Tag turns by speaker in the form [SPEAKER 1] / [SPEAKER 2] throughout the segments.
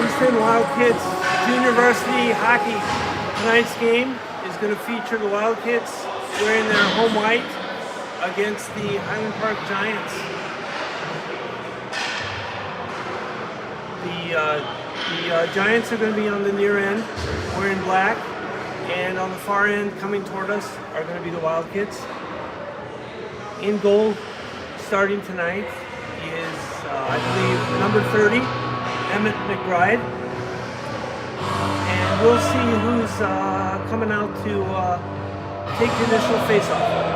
[SPEAKER 1] Evanston Wildcats Junior Varsity Hockey. Tonight's game is going to feature the Wildcats wearing their home white against the Highland Park Giants. The Giants are going to be on the near end wearing black, and on the far end coming toward us are going to be the Wildcats. In goal starting tonight is, I believe, number 30, Emmett McBride. And we'll see who's coming out to take the initial face-off.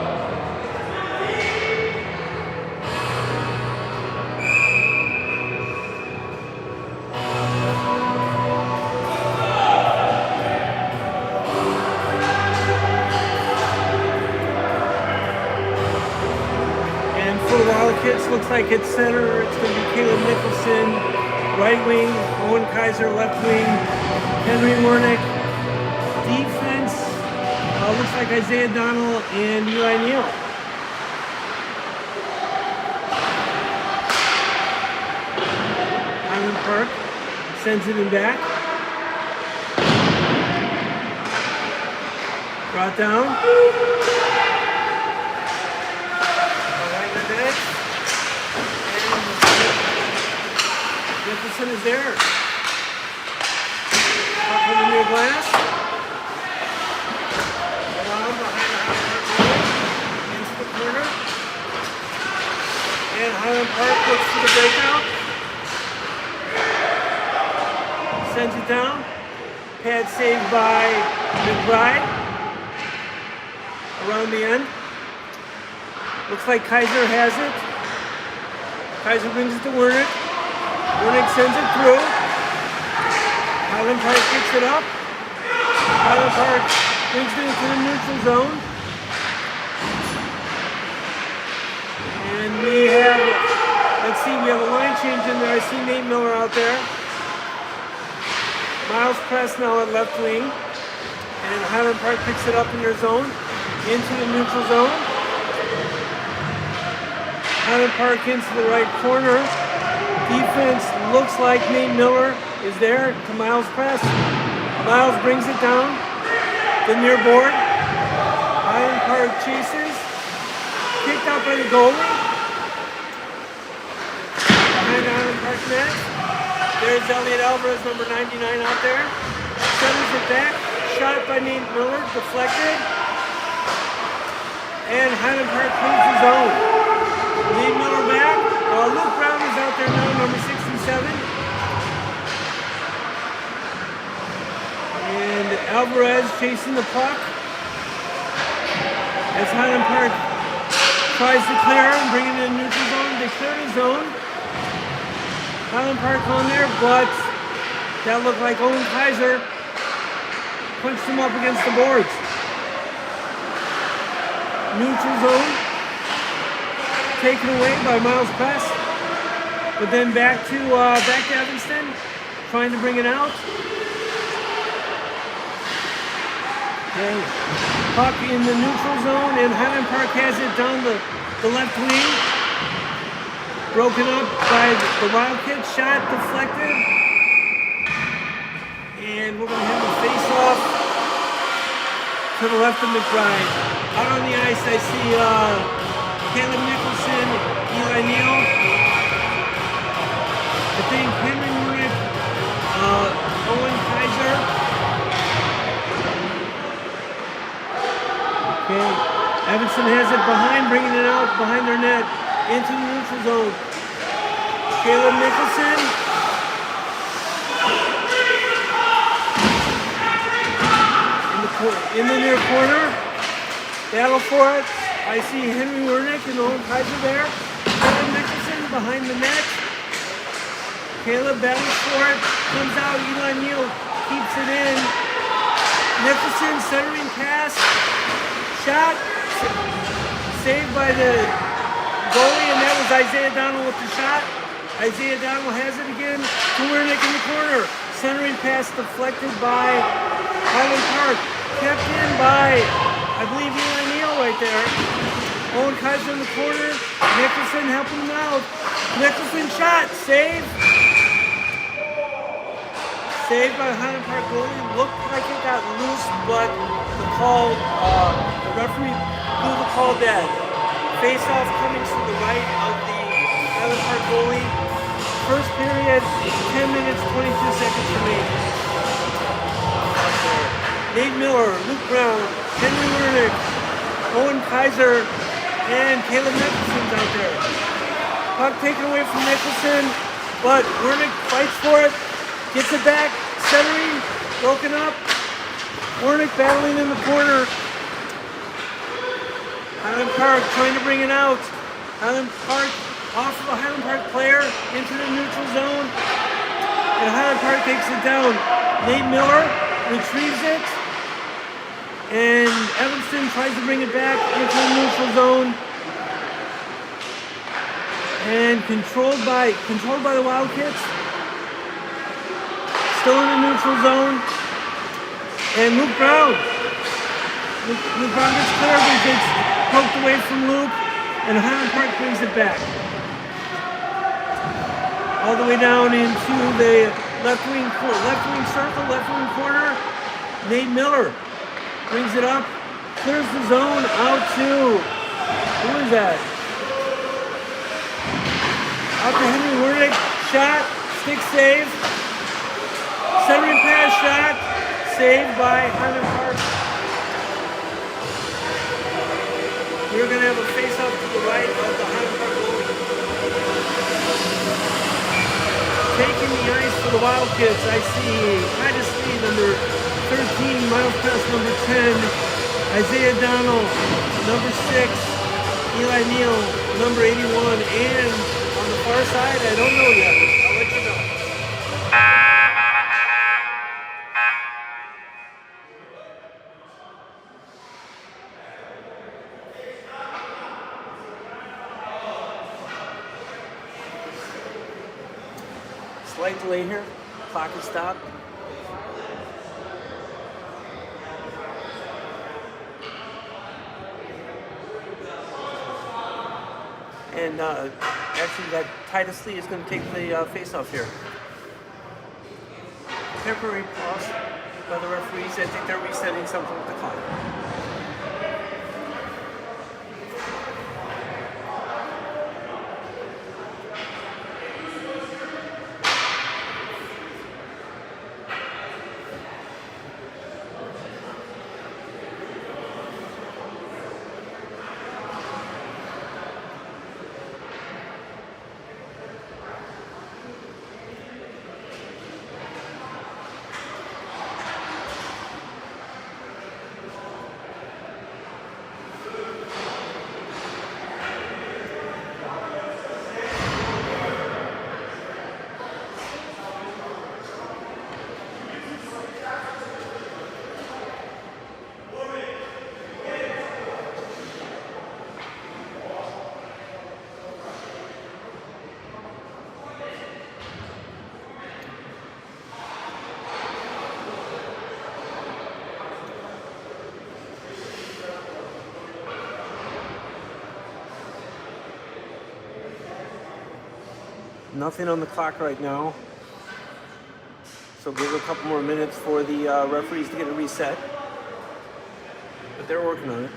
[SPEAKER 1] Looks like it's center. It's going to be Caleb Nicholson, right wing, Owen Kaiser, left wing, Henry Wernick. Defense looks like Isaiah Donnell and Eli Neal. Highland Park sends it in back. Brought down. Jefferson is there. Up from the near glass. Around behind the Highland Park goal. Into the corner. And Highland Park looks to the breakout. Sends it down. Pad saved by McBride. Around the end. Looks like Kaiser has it. Kaiser brings it to Wernick. Wernick sends it through. Highland Park picks it up. Highland Park brings it into the neutral zone. And we have, let's see, we have a line change in there. I see Nate Miller out there. Miles Press now at left wing. And Highland Park picks it up in their zone. Into the neutral zone. Highland Park into the right corner. Defense looks like Nate Miller is there to Miles Press. Miles brings it down the near board. Highland Park chases. Kicked out by the goalie. Behind the Highland Park net. There's Elliot Alvarez, number 99 out there. Centers it back. Shot by Nate Miller. Deflected. And Highland Park cleans the zone. Nate Miller back. Luke Brown is out there now, number 67. And Alvarez chasing the puck. As Highland Park tries to clear and bring it in the neutral zone. They clear the zone. Highland Park on there, but that looked like Owen Kaiser punched him up against the boards. Neutral zone. Taken away by Miles Press, but then back to Evanston, trying to bring it out. Okay. Puck in the neutral zone, and Highland Park has it down the left wing. Broken up by the Wildcats. Shot deflected, and we're going to have a face-off to the left of McBride. Out on the ice, I see Caleb Nicholson, Eli Neal. I think Henry Wernick, Owen Kaiser. Okay, Evanston has it behind, bringing it out behind their net into the neutral zone. Caleb Nicholson. In the near corner. Battle for it. I see Henry Wernick and Owen Kaiser there. Caleb Nicholson behind the net. Caleb battles for it. Comes out. Eli Neal keeps it in. Nicholson centering pass. Shot. Saved by the goalie, and that was Isaiah Donnell with the shot. Isaiah Donnell has it again to Wernick in the corner. Centering pass deflected by Highland Park. Kept in by, I believe, Eli Neal right there. Owen Kaiser in the corner. Nicholson helping him out. Nicholson shot. Save. Saved by Highland Park goalie. Looked like it got loose, but the referee blew the call dead. Face-off coming to the right of the Highland Park goalie. First period, 10 minutes, 22 seconds remaining. Nate Miller, Luke Brown, Henry Wernick, Owen Kaiser, and Caleb Nicholson's out there. Puck taken away from Nicholson, but Wernick fights for it, gets it back, centering, broken up. Wernick battling in the corner. Highland Park trying to bring it out. Highland Park off of a Highland Park player into the neutral zone. And Highland Park takes it down. Nate Miller retrieves it. And Evanston tries to bring it back into the neutral zone. And controlled by the Wildcats. Still in the neutral zone. And Luke Brown. Luke Brown gets clear, but gets poked away from Luke. And Highland Park brings it back. All the way down into the left wing circle, left wing corner. Nate Miller brings it up, clears the zone out to, who is that? Out to Henry Wernick, shot, stick save. Centering pass shot, saved by Highland Park. We're going to have a face-off to the right of the Highland Park goalie. Taking the ice for the Wildcats, I see Titus Lee, number 13, Miles Pass, number 10, Isaiah Donald, number 6, Eli Neal, number 81, and on the far side, I don't know yet. I'll let you know. Slight delay here. Clock is stopped. And actually, that Titus Lee is going to take the face-off here. Temporary pause by the referees. I think they're resetting something with the clock. Nothing on the clock right now. So give it a couple more minutes for the referees to get it reset. But they're working on it.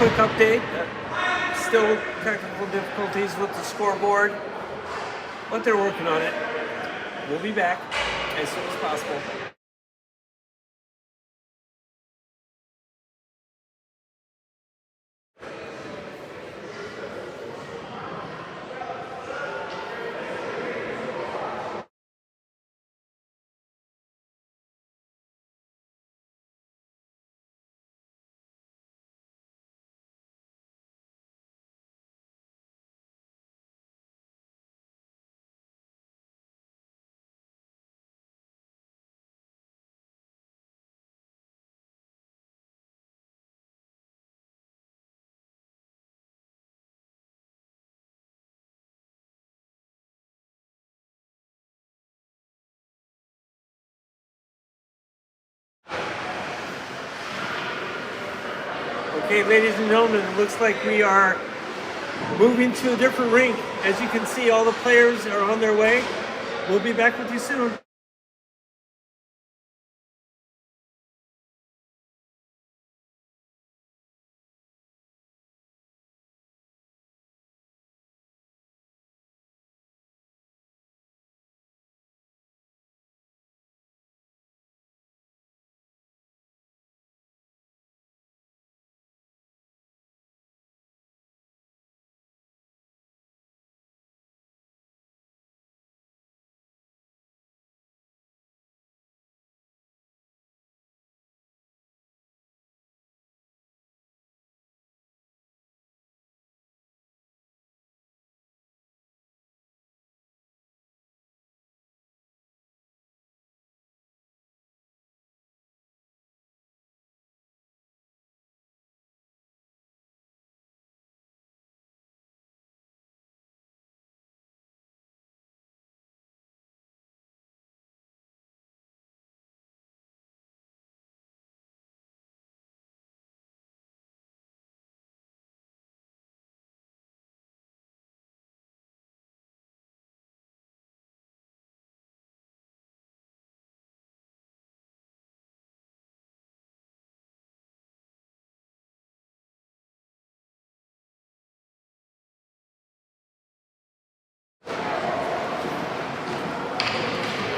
[SPEAKER 1] quick update. Still technical difficulties with the scoreboard, but they're working on it. We'll be back as soon as possible. Okay, ladies and gentlemen, it looks like we are moving to a different rink. As you can see, all the players are on their way. We'll be back with you soon.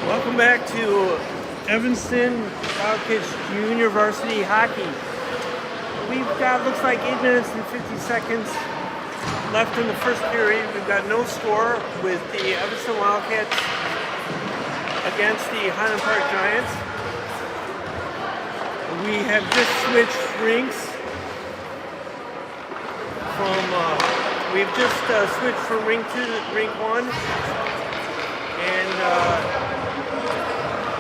[SPEAKER 1] Welcome back to Evanston Wildcats Junior Varsity Hockey. We've got, looks like 8 minutes and 50 seconds left in the first period. We've got no score with the Evanston Wildcats against the Highland Park Giants. We have just switched rinks we've just switched from rink 2 to rink 1. And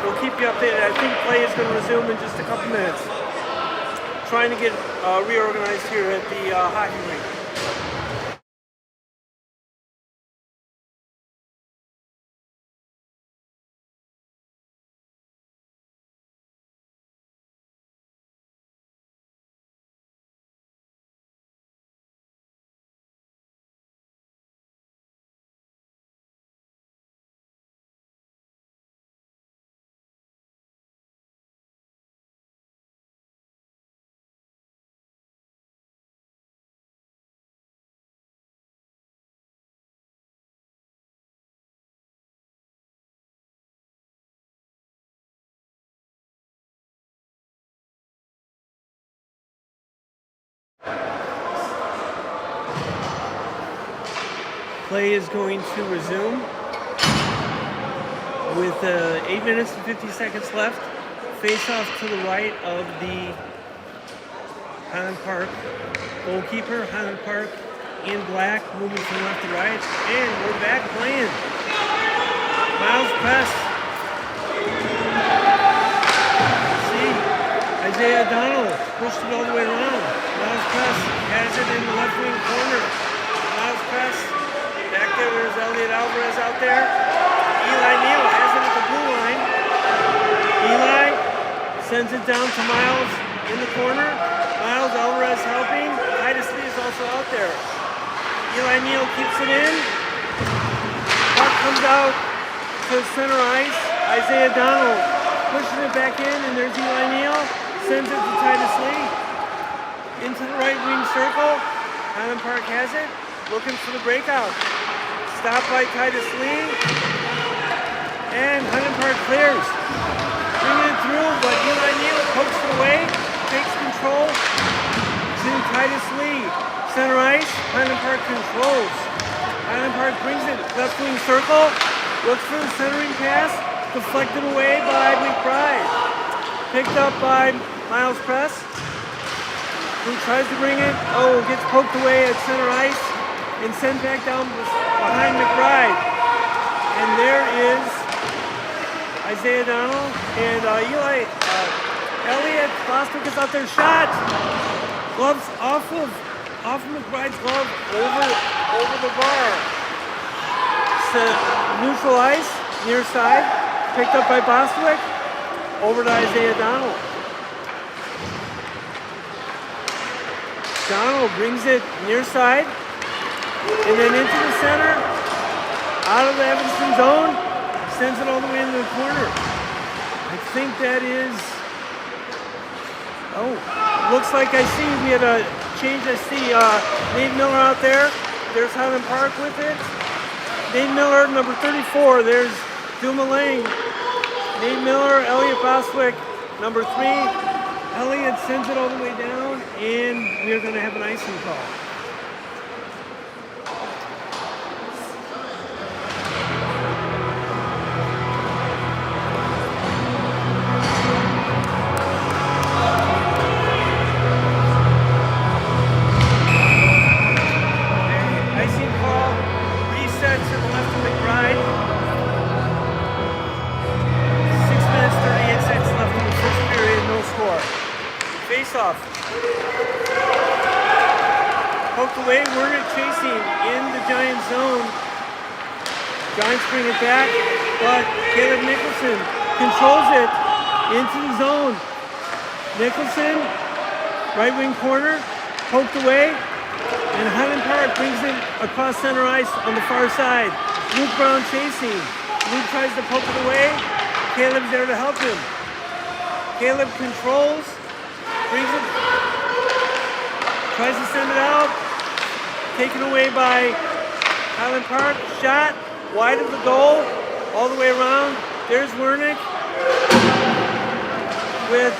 [SPEAKER 1] we'll keep you updated. I think play is going to resume in just a couple minutes. Trying to get reorganized here at the hockey rink. Play is going to resume with 8 minutes and 50 seconds left. Face off to the right of the Highland Park goalkeeper. Highland Park in black, moving from left to right. And we're back playing. Miles press. See, Isaiah Donald pushed it all the way around. Miles press has it in the left wing corner. Miles press. Back there's Elliot Alvarez out there. Eli Neal has it at the blue line. Eli sends it down to Miles in the corner. Miles Alvarez helping. Titus Lee is also out there. Eli Neal keeps it in. Puck comes out to center ice. Isaiah Donald pushing it back in, and there's Eli Neal. Sends it to Titus Lee. into the right wing circle. Highland Park has it, looking for the breakout. Stop by Titus Lee, and Highland Park clears. Bringing it through, but Eli Neal pokes it away, takes control to Titus Lee. Center ice, Highland Park controls. Highland Park brings it left wing circle, looks for the centering pass, deflected away by McBride. Picked up by Miles Press, who tries to bring it, gets poked away at center ice and sent back down behind McBride. And there is Isaiah Donald and Elliott. Bostwick is out there, shot. Gloves off of McBride's glove over the bar. Neutral ice, near side, picked up by Bostwick, over to Isaiah Donald. Donald brings it near side, and then into the center, out of the Evanston zone, sends it all the way into the corner. I think that is, looks like I see we had a change. I see Nate Miller out there. There's Highland Park with it. Nate Miller, number 34. There's Dumoulin. Nate Miller, Elliott Bostwick, number 3. Elliott sends it all the way down, and we're going to have an icing call. Icing call, reset to the left of McBride. 6 minutes, 38 seconds left in the first period, no score. Face-off. Poked away, Wernick chasing in the Giant zone. Giants bring it back, but Caleb Nicholson controls it into the zone. Nicholson, right wing corner, poked away, and Highland Park brings it across center ice on the far side. Luke Brown chasing. Luke tries to poke it away. Caleb's there to help him. Caleb controls. Brings it, tries to send it out, taken away by Highland Park, shot, wide of the goal, all the way around. There's Wernick with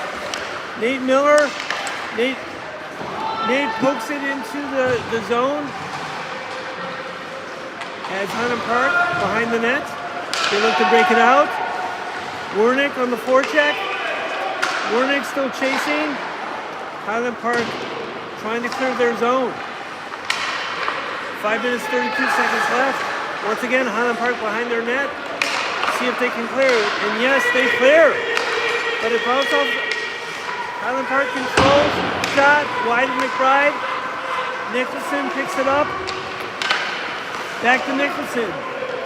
[SPEAKER 1] Nate Miller. Nate pokes it into the zone as Highland Park behind the net. They look to break it out. Wernick on the forecheck. Wernick still chasing. Highland Park trying to clear their zone. 5 minutes, 32 seconds left. Once again, Highland Park behind their net. See if they can clear it. And yes, they clear. But it bounced off. Highland Park controls. Shot wide of McBride. Nicholson picks it up. Back to Nicholson.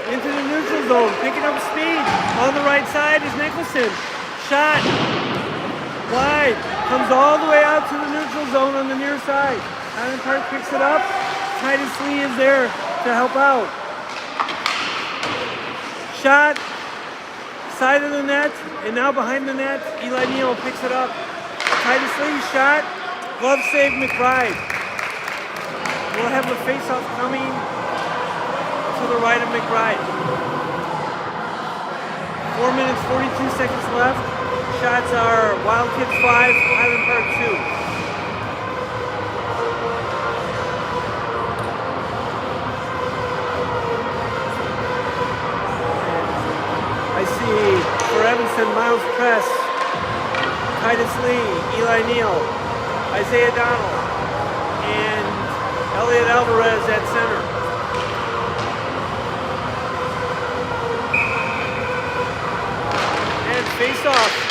[SPEAKER 1] Into the neutral zone. Picking up speed. On the right side is Nicholson. Shot. Wide, comes all the way out to the neutral zone on the near side. Highland Park picks it up. Titus Lee is there to help out. Shot, side of the net, and now behind the net, Eli Neal picks it up. Titus Lee shot, glove save McBride. We'll have the face-off coming to the right of McBride. 4 minutes, 42 seconds left. Shots are Wild Kids 5, Highland Park 2. I see for Evanston, Miles Press, Titus Lee, Eli Neal, Isaiah Donald, and Elliott Alvarez at center. And face-off.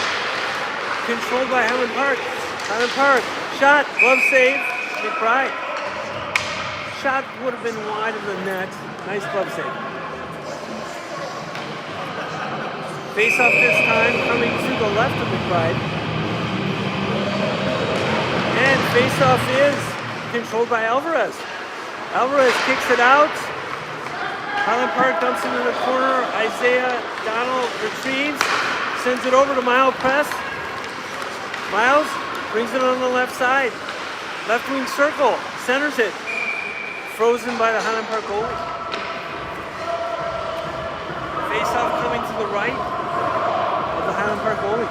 [SPEAKER 1] Controlled by Highland Park. Highland Park. Shot. Glove save. McBride. Shot would have been wide of the net. Nice glove save. Face off this time coming to the left of McBride. And face off is controlled by Alvarez. Alvarez kicks it out. Highland Park dumps into the corner. Isaiah Donald retrieves. Sends it over to Miles Press. Miles brings it on the left side. Left wing circle, centers it. Frozen by the Highland Park goalie. Face off coming to the right of the Highland Park goalie.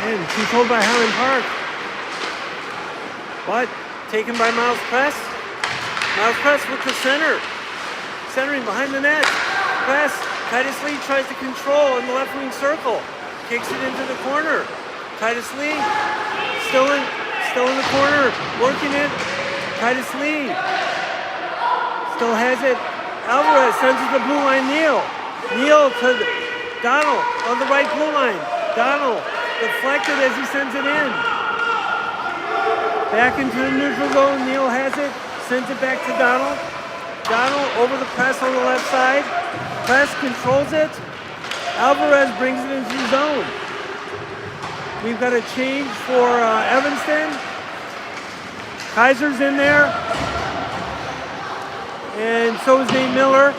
[SPEAKER 1] And controlled by Highland Park. But taken by Miles Press. Miles Press with the center. Centering behind the net. Press. Titus Lee tries to control in the left wing circle. Kicks it into the corner. Titus Lee still in the corner. Working it. Titus Lee still has it. Alvarez sends it to the blue line. Neal to Donald on the right blue line. Donald deflected as he sends it in. Back into the neutral zone. Neal has it. Sends it back to Donald. Donald over the press on the left side. Press controls it. Alvarez brings it into the zone. We've got a change for Evanston. Kaiser's in there. And so is Nate Miller.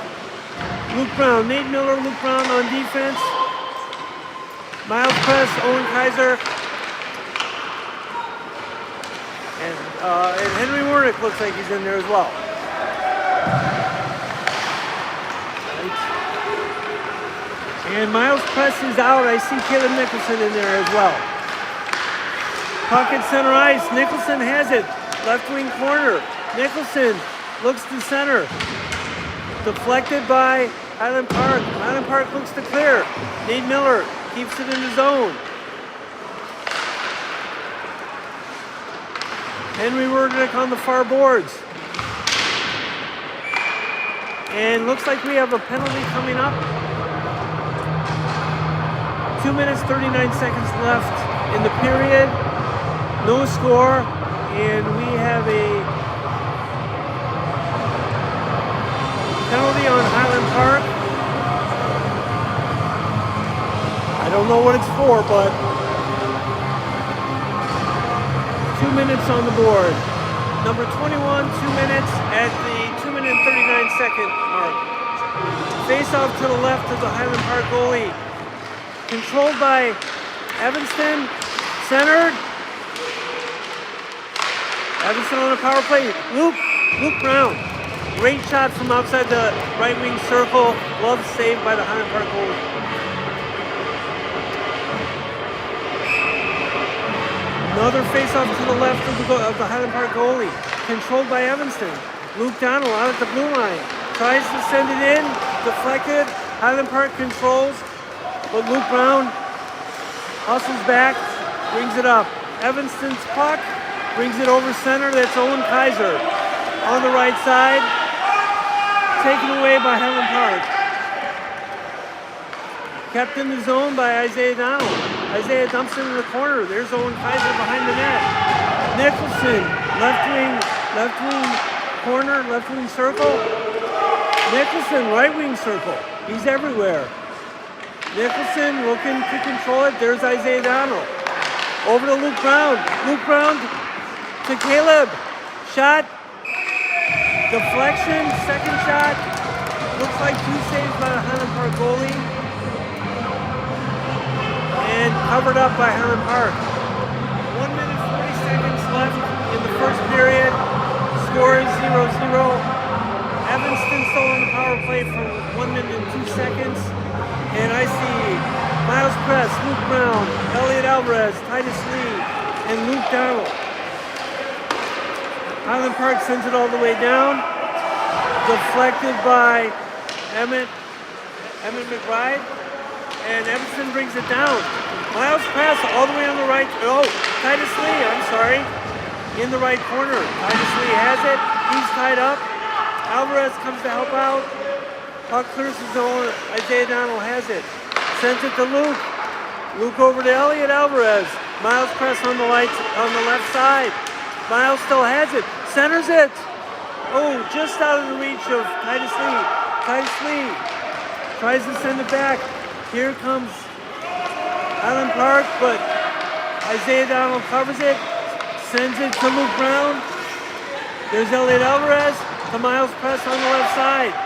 [SPEAKER 1] Luke Brown. Nate Miller, Luke Brown on defense. Miles Press, Owen Kaiser. And Henry Wernick looks like he's in there as well. And Miles Press is out. I see Caleb Nicholson in there as well. Puck at center ice. Nicholson has it. Left wing corner. Nicholson looks to center. Deflected by Highland Park. Highland Park looks to clear. Nate Miller keeps it in the zone. Henry Wernick on the far boards. And looks like we have a penalty coming up. 2 minutes, 39 seconds left in the period. No score. And we have a penalty on Highland Park. I don't know what it's for, but 2 minutes on the board. Number 21, 2 minutes at the 2 minute and 39 second mark. Face off to the left of the Highland Park goalie. Controlled by Evanston. Centered. Evanston on a power play. Luke Brown. Great shot from outside the right wing circle. Glove saved by the Highland Park goalie. Another face-off to the left of the Highland Park goalie. Controlled by Evanston. Luke Donald out at the blue line. Tries to send it in. Deflected. Highland Park controls. But Luke Brown hustles back. Brings it up. Evanston's puck. Brings it over center. That's Owen Kaiser. On the right side. Taken away by Highland Park. Kept in the zone by Isaiah Donald. Isaiah dumps it in the corner. There's Owen Kaiser behind the net. Nicholson, left wing corner, left wing circle. Nicholson, right wing circle. He's everywhere. Nicholson looking to control it. There's Isaiah Donald. Over to Luke Brown. Luke Brown to Caleb. Shot. Deflection. Second shot. Looks like 2 saves by the Highland Park goalie. And covered up by Highland Park. 1 minute 40 seconds left in the first period. Score is 0-0. Evanston still on the power play for 1 minute and 2 seconds. And I see Miles Press, Luke Brown, Elliot Alvarez, Titus Lee, and Luke Donald. Highland Park sends it all the way down. Deflected by Emmett McBride. And Evanston brings it down. Miles Press all the way on the right. Oh, Titus Lee, I'm sorry. In the right corner. Titus Lee has it. He's tied up. Alvarez comes to help out. Puck clears the zone. Isaiah Donald has it. Sends it to Luke. Luke over to Elliot Alvarez. Miles Press on the left side. Miles still has it. Centers it. Oh, just out of the reach of Titus Lee. Titus Lee tries to send it back. Here comes Highland Park, but Isaiah Donald covers it. Sends it to Luke Brown. There's Elliot Alvarez to Miles Press on the left side.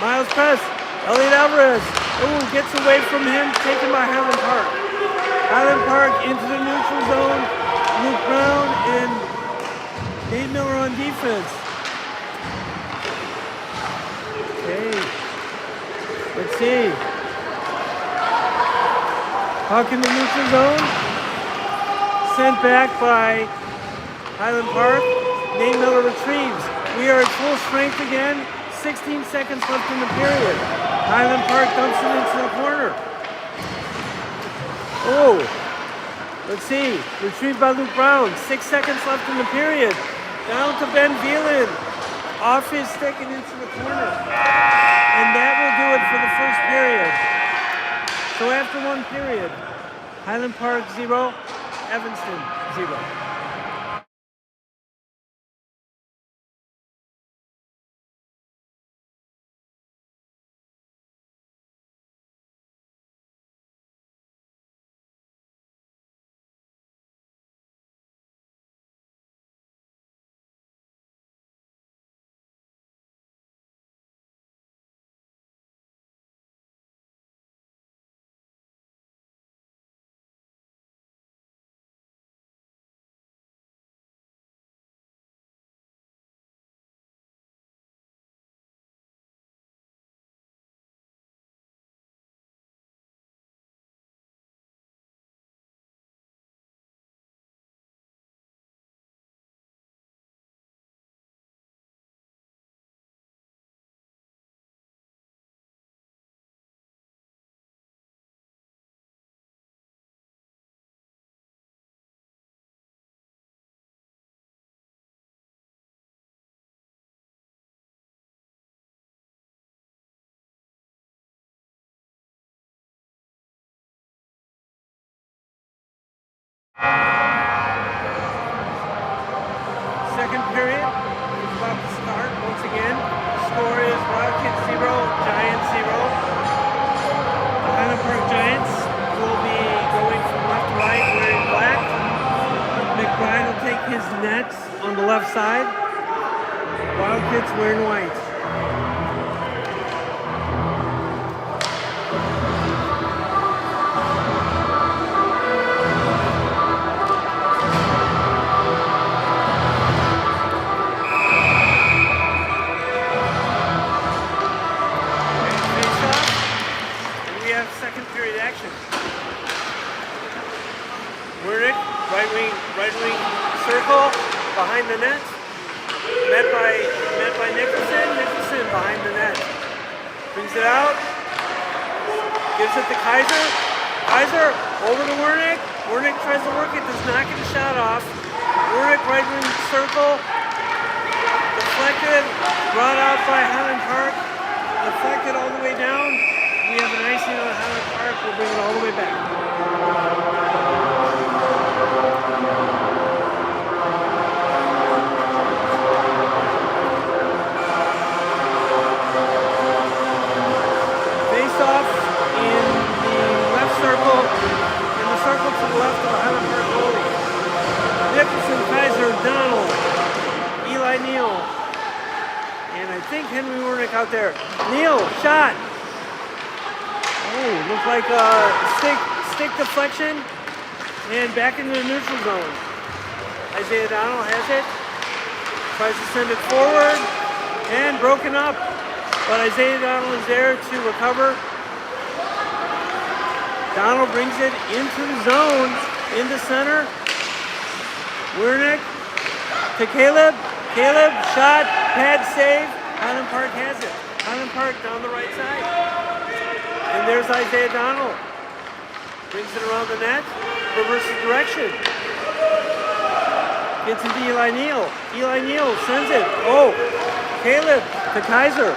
[SPEAKER 1] Miles Press, Elliot Alvarez. Ooh, gets away from him, taken by Highland Park. Highland Park into the neutral zone. Luke Brown and Dave Miller on defense. Okay. Let's see. Puck in the neutral zone. Sent back by Highland Park. Nate Miller retrieves. We are at full strength again. 16 seconds left in the period. Highland Park dumps it into the corner. Oh, let's see. Retrieved by Luke Brown. 6 seconds left in the period. Down to Ben Veland. Off his stick and into the corner. And that will do it for the first period. So after one period, Highland Park 0, Evanston 0. Second period is about to start once again. Score is Wildcats 0, Giants 0. The Highland Park Giants will be going from left to right wearing black. McBride will take his nets on the left side. Wildcats wearing white. Right wing circle behind the net. Met by Nicholson. Nicholson behind the net. Brings it out. Gives it to Kaiser. Kaiser over to Wernick. Wernick tries to work it. Does not get a shot off. Wernick right wing circle. Deflected. Brought out by Highland Park. Deflected all the way down. We have an icing on Highland Park. We'll bring it all the way back. Off in the left circle, in the circle to the left of the Highland Park goalie. Nicholson, Kaiser, Donald, Eli Neal, and I think Henry Wernick out there. Neal, shot. Oh, looked like a stick deflection, and back into the neutral zone. Isaiah Donald has it, tries to send it forward, and broken up. But Isaiah Donald is there to recover. Donald brings it into the zone, into center. Wernick to Caleb. Caleb, shot, pad save. Highland Park has it. Highland Park down the right side. And there's Isaiah Donald. Brings it around the net, reverses direction. Gets into Eli Neal. Eli Neal sends it. Oh, Caleb to Kaiser.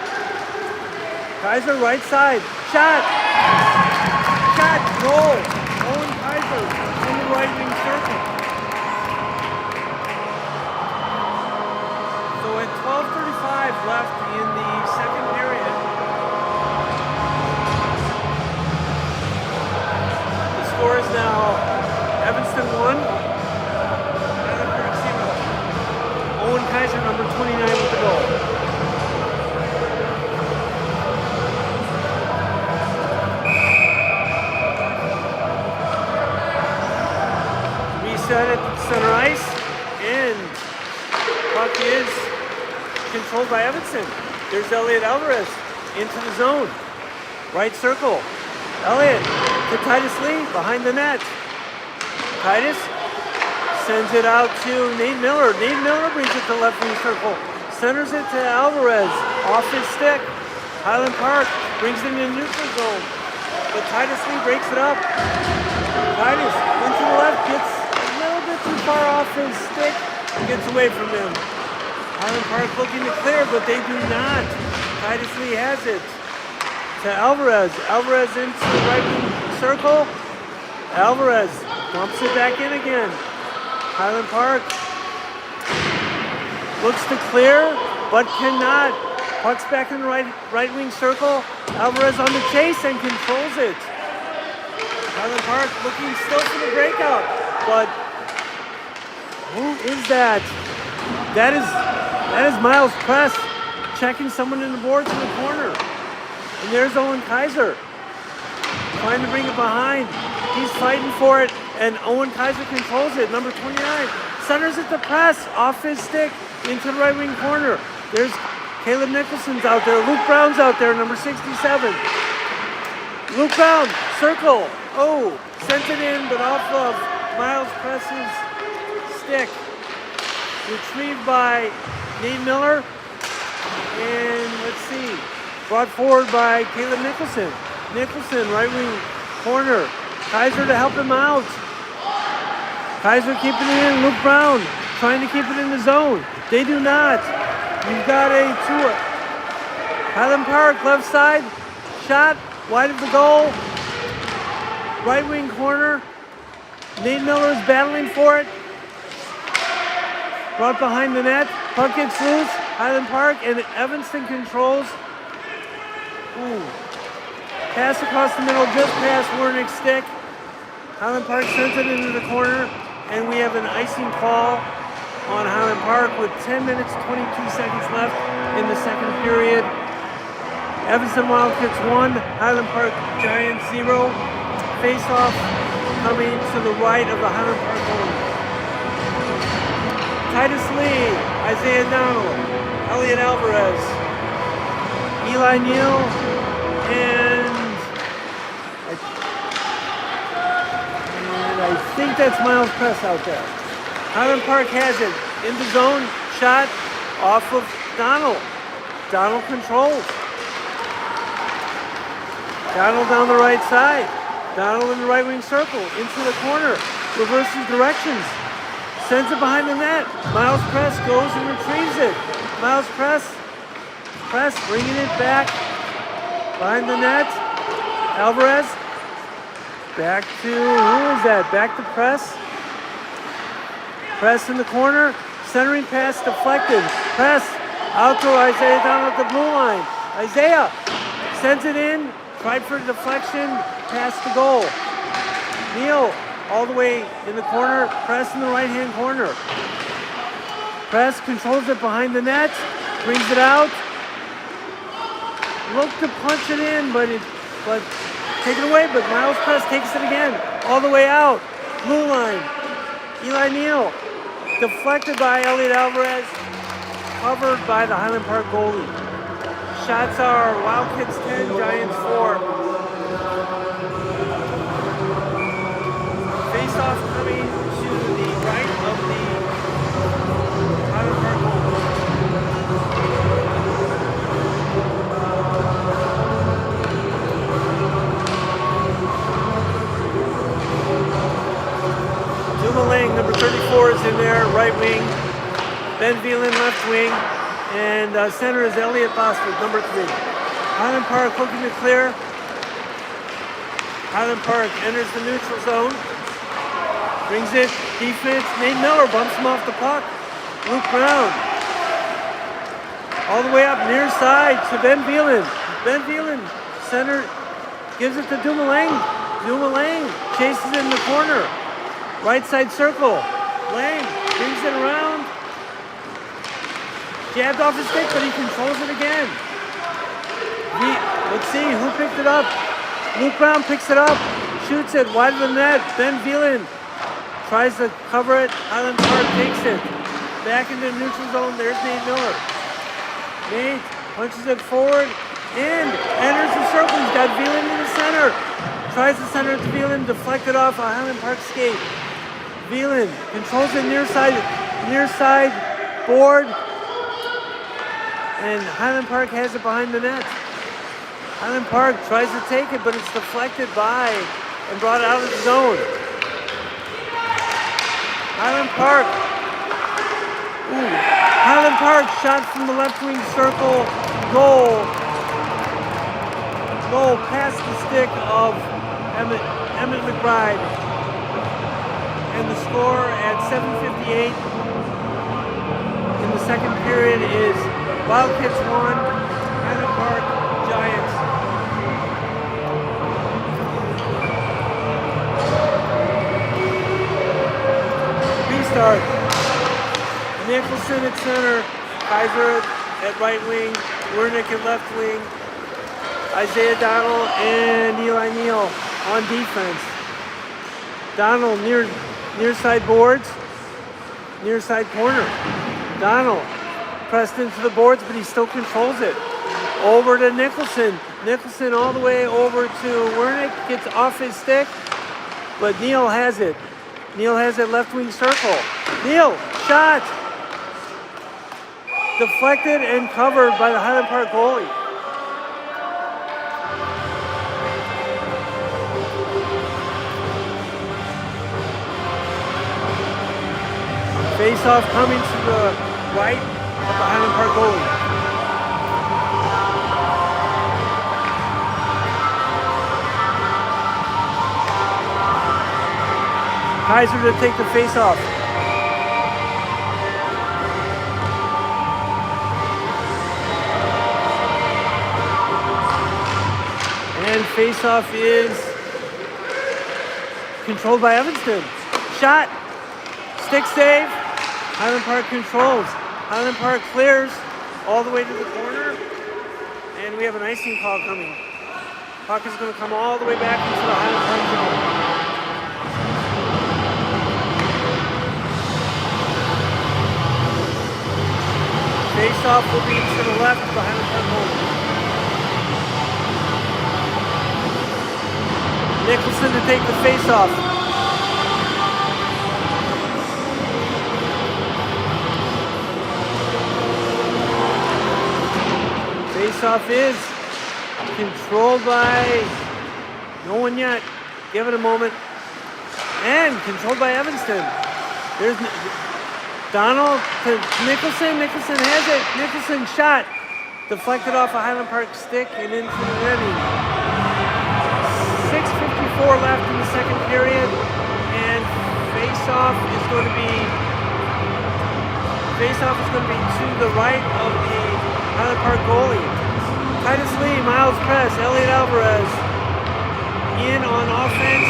[SPEAKER 1] Kaiser right side. Shot. Shot. Goal. Owen Kaiser in the right wing circle. So at 12:35 left in the second period, the score is now Evanston 1, Kaiser, number 29 with the goal. Reset at center ice, and puck is controlled by Evanston. There's Elliot Alvarez into the zone. Right circle. Elliot to Titus Lee behind the net. Titus sends it out to Nate Miller. Nate Miller brings it to left wing circle. Centers it to Alvarez off his stick. Highland Park brings it in neutral zone. But Titus Lee breaks it up. Titus into the left, gets a little bit too far off his stick and gets away from him. Highland Park looking to clear, but they do not. Titus Lee has it to Alvarez. Alvarez into the right wing circle. Alvarez dumps it back in again. Highland Park looks to clear, but cannot. Puck's back in the right wing circle. Alvarez on the chase and controls it. Highland Park looking still for the breakout, but who is that? That is Miles Press checking someone in the boards in the corner. And there's Owen Kaiser trying to bring it behind. He's fighting for it, and Owen Kaiser controls it. Number 29 centers it to Press off his stick into the right wing corner. There's Caleb Nicholson's out there. Luke Brown's out there, number 67. Luke Brown, circle. Oh, sent it in, but off of Miles Press's stick. Retrieved by Nate Miller. And let's see, brought forward by Caleb Nicholson. Nicholson, right wing corner. Kaiser to help him out. Kaiser keeping it in. Luke Brown trying to keep it in the zone. They do not. You've got a two. Highland Park, left side. Shot wide of the goal. Right wing corner. Nate Miller is battling for it. Brought behind the net. Puck gets loose. Highland Park and Evanston controls. Ooh. Pass across the middle, just past Wernick's stick. Highland Park sends it into the corner, and we have an icing call on Highland Park with 10 minutes, 22 seconds left in the second period. Evanston Wildcats 1, Highland Park Giants 0. Face-off coming to the right of the Highland Park goal. Titus Lee, Isaiah Donald, Elliot Alvarez, Eli Neal, and I think that's Miles Press out there. Highland Park has it in the zone, shot off of Donald. Donald controls. Donald down the right side. Donald in the right wing circle, into the corner, reverses directions, sends it behind the net. Miles Press goes and retrieves it. Miles Press bringing it back behind the net. Alvarez, back to, who is that? Back to Press. Press in the corner, centering pass deflected. Press out to Isaiah Donald at the blue line. Isaiah sends it in, tried for a deflection, past the goal. Neal all the way in the corner, Press in the right-hand corner. Press controls it behind the net, brings it out. Look to punch it in, but take it away, but Miles Press takes it again, all the way out. Blue line, Eli Neal, deflected by Elliot Alvarez, covered by the Highland Park goalie. Shots are Wildcats 10, Giants 4. Face-off coming to the right of the Highland Park goal. Dumoulin, number 34, is in there, right wing. Ben Velan, left wing. And center is Elliot Bosford, number 3. Highland Park looking to clear. Highland Park enters the neutral zone. Brings it, defense. Nate Miller bumps him off the puck. Luke Brown. All the way up near side to Ben Velan. Ben Velan, center, gives it to Dumoulin. Dumoulin chases in the corner. Right side circle. Lang brings it around. Jabbed off his stick, but he controls it again. Let's see who picked it up. Luke Brown picks it up, shoots it wide of the net. Ben Veland tries to cover it. Highland Park takes it. Back into the neutral zone. There's Nate Miller. Nate punches it forward and enters the circle. He's got Veland in the center. Tries to center it to Veland, deflected off a Highland Park skate. Veland controls the near side board. And Highland Park has it behind the net. Highland Park tries to take it, but it's deflected by and brought out of the zone. Highland Park. Highland Park shot from the left wing circle. Goal past the stick of Emmett McBride. And the score at 7:58 in the second period is Wildcats 1, Highland Park Giants. Restart. Nicholson at center, Kaiser at right wing, Wernick at left wing, Isaiah Donald and Eli Neal on defense. Donald near side boards, near side corner. Donald pressed into the boards, but he still controls it. Over to Nicholson. Nicholson all the way over to Wernick, gets off his stick, but Neal has it. Neal has that left wing circle. Neal, shot! Deflected and covered by the Highland Park goalie. Face-off coming to the right of the Highland Park goalie. Kaiser to take the face-off. And face-off is controlled by Evanston. Shot. Stick save. Highland Park controls. Highland Park clears all the way to the corner. And we have an icing call coming. Puck is going to come all the way back into the Highland Park zone. Face-off will be to the left of the Highland Park goal. Nicholson to take the face-off. Face-off is controlled by no one yet. Give it a moment. And controlled by Evanston. There's Donald to Nicholson. Nicholson has it. Nicholson shot. Deflected off a Highland Park stick and into the netting. 6:54 left in the second period. And face-off is going to be to the right of the Highland Park goalie. Titus Lee, Miles Press, Elliot Alvarez in on offense.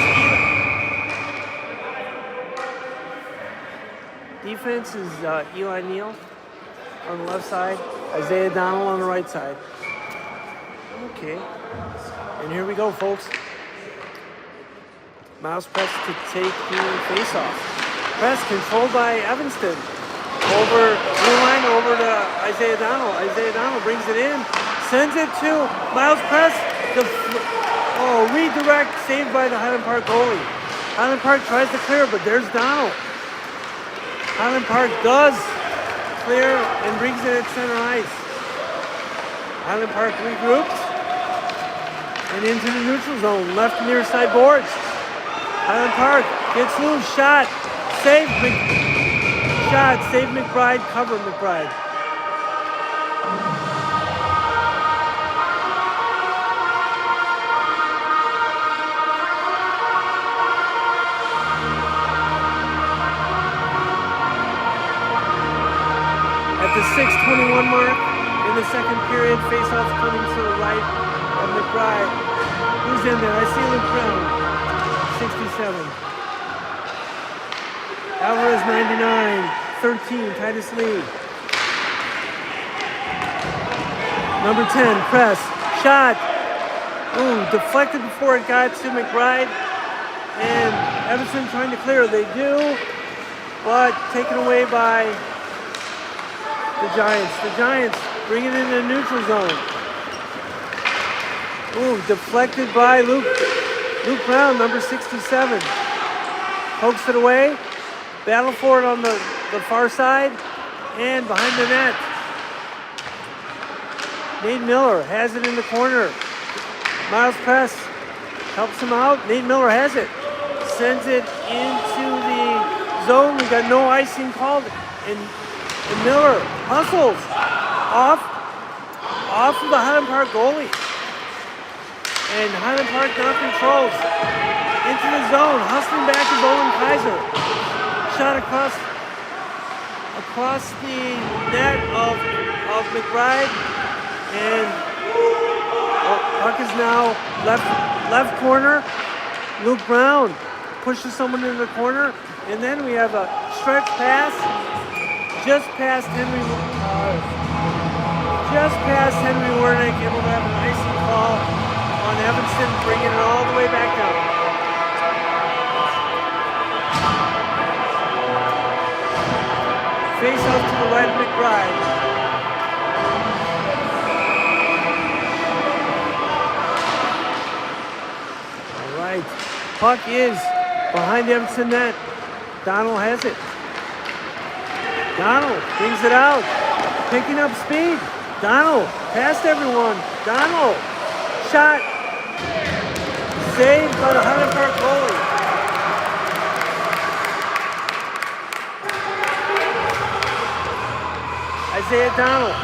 [SPEAKER 1] Defense is Eli Neal on the left side, Isaiah Donald on the right side. Okay, and here we go, folks. Miles Press to take the face-off. Press controlled by Evanston. Over blue line, over to Isaiah Donald. Isaiah Donald brings it in, sends it to Miles Press. Redirect, saved by the Highland Park goalie. Highland Park tries to clear, but there's Donald. Highland Park does clear and brings it at center ice. Highland Park regroups and into the neutral zone, left near side boards. Highland Park gets loose, shot, save McBride, cover McBride. At the 6:21 mark in the second period, face-off coming to the right of McBride. Who's in there? I see Luke Brown, 67. Alvarez, 99. 13, Titus Lee. Number 10, press, shot. Ooh, deflected before it got to McBride. And Evanston trying to clear. They do, but taken away by the Giants. The Giants bring it into the neutral zone. Ooh, deflected by Luke Brown, number 67. Pokes it away. Battle for it on the far side and behind the net. Nate Miller has it in the corner. Miles Press helps him out. Nate Miller has it. Sends it into the zone. We got no icing called. And Miller hustles off of the Highland Park goalie. And Highland Park now controls into the zone. Hustling back is Owen Kaiser. Shot across the net of McBride. And puck is now left corner. Luke Brown pushes someone into the corner. And then we have a stretch pass just past Henry Wernick, able to have an icing call on Evanston, bringing it all the way back down. Face off to the right of McBride. All right, puck is behind the Evanston net. Donald has it. Donald brings it out, picking up speed. Donald past everyone. Donald shot, saved by the Highland Park goalie. Isaiah Donald,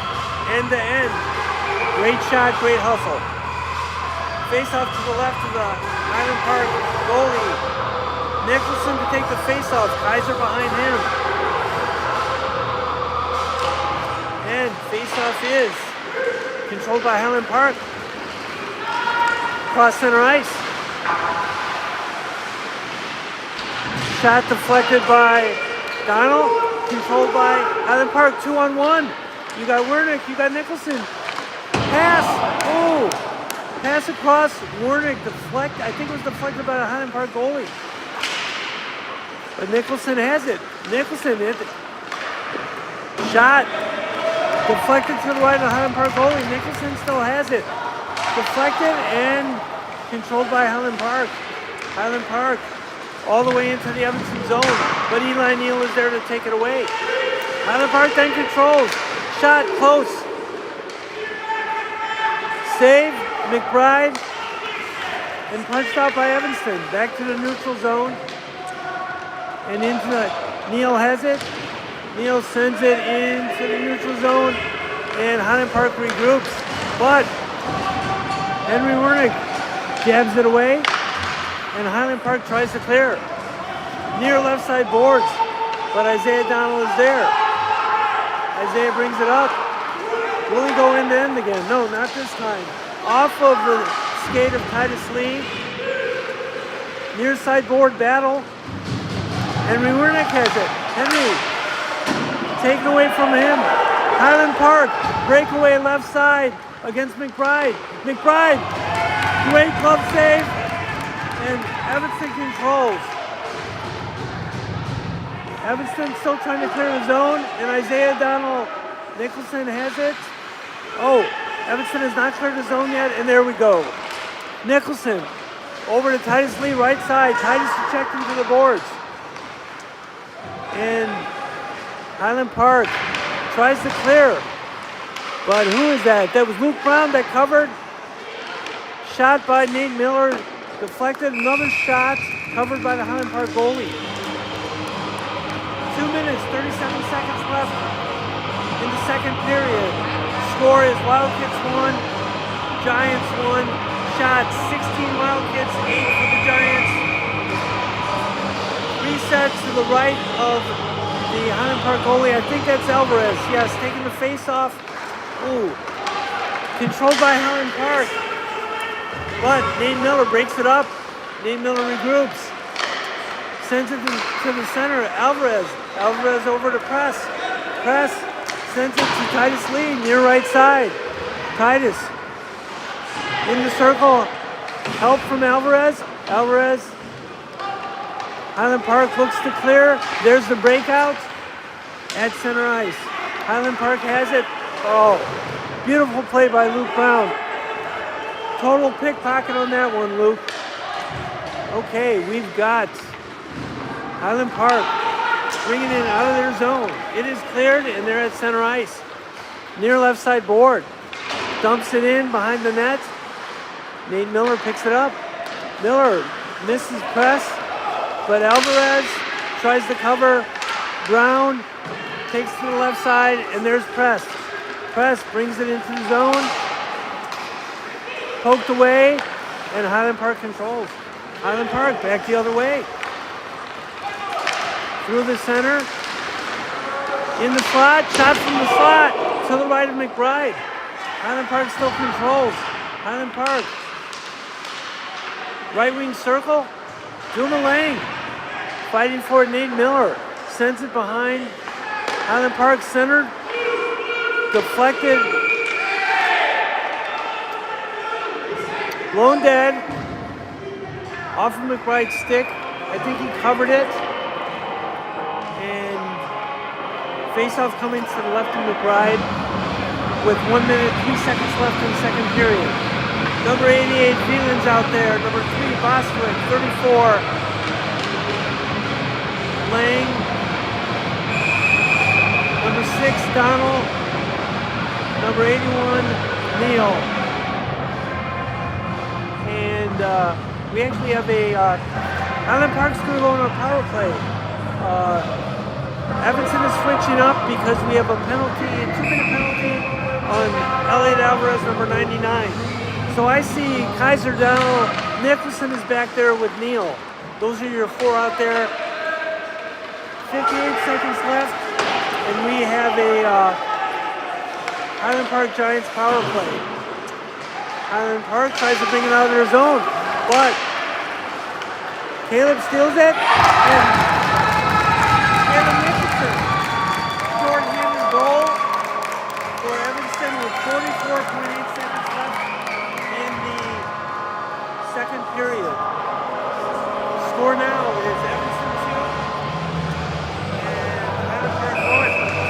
[SPEAKER 1] end to end. Great shot, great hustle. Face off to the left of the Highland Park goalie. Nicholson to take the face off. Kaiser behind him. And face off is controlled by Highland Park. Cross center ice. Shot deflected by Donald. Controlled by Highland Park. 2-on-1. You got Wernick. You got Nicholson. Pass. Oh. Pass across. Wernick deflect. I think it was deflected by the Highland Park goalie. But Nicholson has it. Nicholson hit it. Shot. Deflected to the right of the Highland Park goalie. Nicholson still has it. Deflected and controlled by Highland Park. Highland Park all the way into the Evanston zone. But Eli Neal is there to take it away. Highland Park then controls. Shot close. Save. McBride. And punched out by Evanston. Back to the neutral zone. And into the, Neal has it. Neal sends it into the neutral zone. And Highland Park regroups. But Henry Wernick jabs it away. And Highland Park tries to clear. Near left side boards. But Isaiah Donald is there. Isaiah brings it up. Will he go end to end again? No, not this time. Off of the skate of Titus Lee. Near side board battle. Henry Wernick has it. Henry taken away from him. Highland Park breakaway left side against McBride. McBride, great glove save, and Evanston controls. Evanston still trying to clear the zone, and Isaiah Donald Nicholson has it. Oh, Evanston has not cleared the zone yet, and there we go. Nicholson over to Titus Lee, right side. Titus checked into the boards. And Highland Park tries to clear. But who is that? That was Luke Brown that covered. Shot by Nate Miller. Deflected. Another shot covered by the Highland Park goalie. 2 minutes, 37 seconds left in the second period. Score is Wildcats 1, Giants 1. Shot 16 Wildcats, 8 for the Giants. Reset to the right of the Highland Park goalie. I think that's Alvarez. Yes, taking the face off. Ooh. Controlled by Highland Park. But Nate Miller breaks it up. Nate Miller regroups. Sends it to the center. Alvarez. Alvarez over to Press. Press sends it to Titus Lee near right side. Titus in the circle. Help from Alvarez. Alvarez. Highland Park looks to clear. There's the breakout at center ice. Highland Park has it. Oh, beautiful play by Luke Brown. Total pickpocket on that one, Luke. Okay, we've got Highland Park bringing it out of their zone. It is cleared, and they're at center ice. Near left side board. Dumps it in behind the net. Nate Miller picks it up. Miller misses press, but Alvarez tries to cover. Brown takes to the left side, and there's Press. Press brings it into the zone. Poked away, and Highland Park controls. Highland Park back the other way. Through the center. In the slot. Shot from the slot to the right of McBride. Highland Park still controls. Highland Park. Right wing circle. Juma Lang. Fighting for it. Nate Miller. Sends it behind. Highland Park centered. Deflected. Blown dead. Off of McBride's stick. I think he covered it. And face-off coming to the left of McBride with 1 minute, 3 seconds left in the second period. Number 88, Veland's out there. Number 3, Bostwick. 34, Lang. Number 6, Donald. Number 81, Neal. And we actually have a Highland Park's going to go on a power play. Evanston is switching up because we have a penalty, a 2-minute penalty on Elliot Alvarez, number 99. So I see Kaiser Donald, Nicholson is back there with Neal. Those are your 4 out there. 58 seconds left, and we have a Highland Park Giants power play. Highland Park tries to bring it out of their zone, but Caleb steals it, and Caleb Nicholson. Short-handed goal for Evanston with 44.8 seconds left in the second period. Score now is Evanston 2 and Highland Park 1.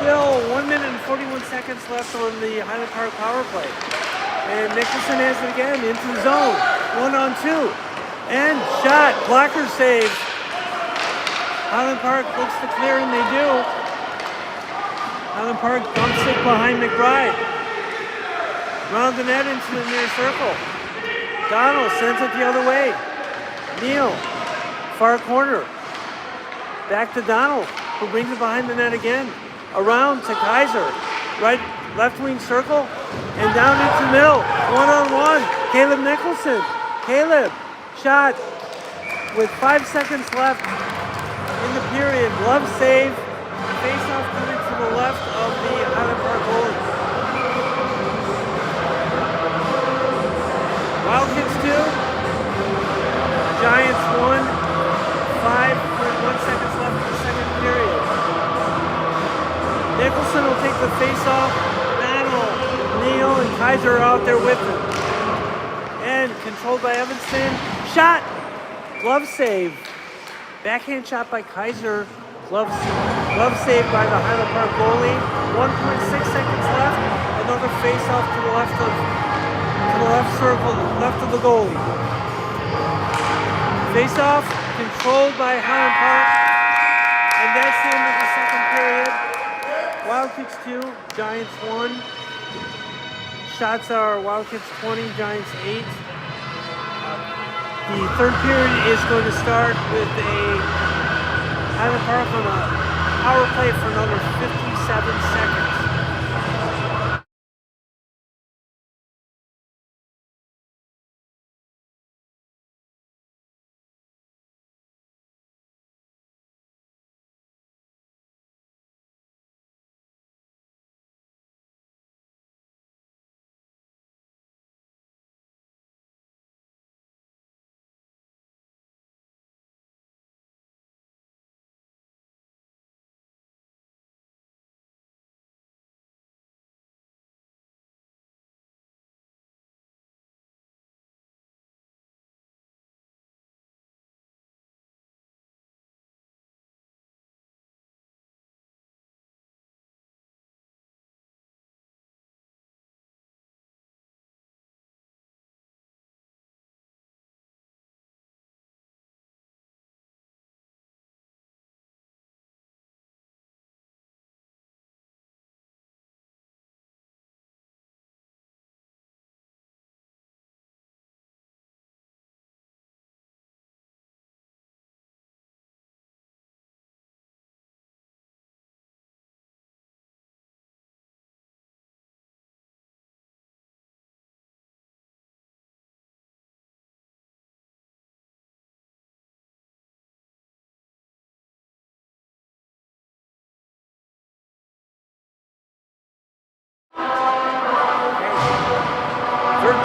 [SPEAKER 1] Still 1 minute and 41 seconds left on the Highland Park power play. And Nicholson has it again into the zone. 1-on-2. And shot. Blocker save. Highland Park looks to clear, and they do. Highland Park dumps it behind McBride. Round the net into the near circle. Donald sends it the other way. Neal. Far corner. Back to Donald, who brings it behind the net again. Around to Kaiser. Right, left wing circle. And down into the middle. 1-on-1. Caleb Nicholson. Caleb. Shot. With 5 seconds left in the period. Glove save. Face-off coming to the left of the Highland Park goalies. Wildcats 2. Giants 1. 5.1 seconds left in the second period. Nicholson will take the face-off. Donald, Neal, and Kaiser are out there with him. And controlled by Evanston. Shot! Glove save. Backhand shot by Kaiser. Glove save by the Highland Park goalie. 1.6 seconds left. Another face-off to the left circle, left of the goalie. Face-off controlled by Highland Park. And that's the end of the second period. Wildcats 2, Giants 1. Shots are Wildcats 20, Giants 8. The third period is going to start with a Highland Park on a power play for another 57 seconds.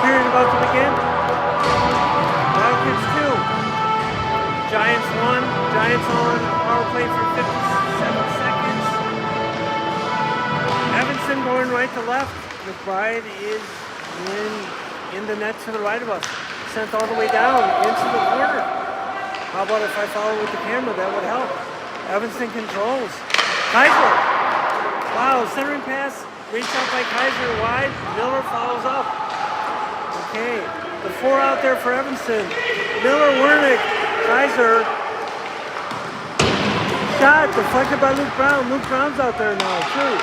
[SPEAKER 1] period about to begin. Battle Kids 2. Giants 1. Giants on power play for 57 seconds. Evanston going right to left. McBride is in the net to the right of us. Sent all the way down into the corner. How about if I follow with the camera? That would help. Evanston controls. Kaiser. Wow, centering pass. Reached out by Kaiser wide. Miller follows up. Okay. The 4 out there for Evanston. Miller, Wernick, Kaiser. Shot deflected by Luke Brown. Luke Brown's out there now, too.